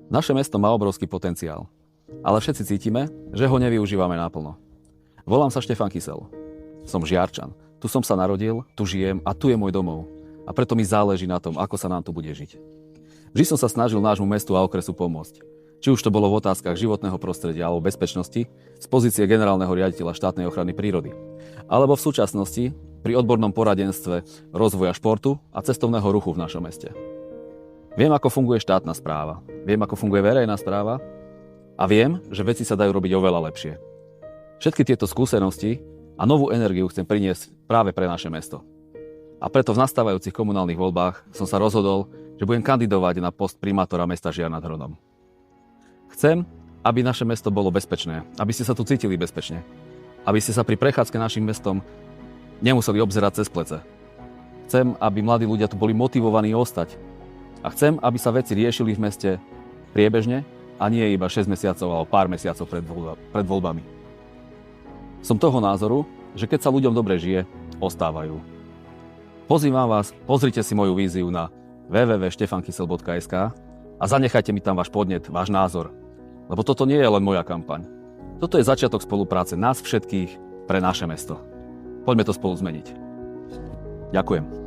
Naše mesto má obrovský potenciál, ale všetci cítime, že ho nevyužívame naplno. Volám sa Štefan Kysel. Som Žiarčan. Tu som sa narodil, tu žijem a tu je môj domov. A preto mi záleží na tom, ako sa nám tu bude žiť. Vždy som sa snažil nášmu mestu a okresu pomôcť. Či už to bolo v otázkach životného prostredia alebo bezpečnosti, z pozície generálneho riaditeľa štátnej ochrany prírody. Alebo v súčasnosti pri odbornom poradenstve rozvoja športu a cestovného ruchu v našom meste. Viem, ako funguje štátna správa, viem, ako funguje verejná správa a viem, že veci sa dajú robiť oveľa lepšie. Všetky tieto skúsenosti a novú energiu chcem priniesť práve pre naše mesto. A preto v nastávajúcich komunálnych voľbách som sa rozhodol, že budem kandidovať na post primátora mesta Žiar nad Hronom. Chcem, aby naše mesto bolo bezpečné, aby ste sa tu cítili bezpečne, aby ste sa pri prechádzke našim mestom nemuseli obzerať cez plece. Chcem, aby mladí ľudia tu boli motivovaní ostať. A chcem, aby sa veci riešili v meste priebežne a nie iba 6 mesiacov alebo pár mesiacov pred voľbami. Som toho názoru, že keď sa ľuďom dobre žije, ostávajú. Pozývam vás, pozrite si moju víziu na www.stefankysel.sk a zanechajte mi tam váš podnet, váš názor. Lebo toto nie je len moja kampaň. Toto je začiatok spolupráce nás všetkých pre naše mesto. Poďme to spolu zmeniť. Ďakujem.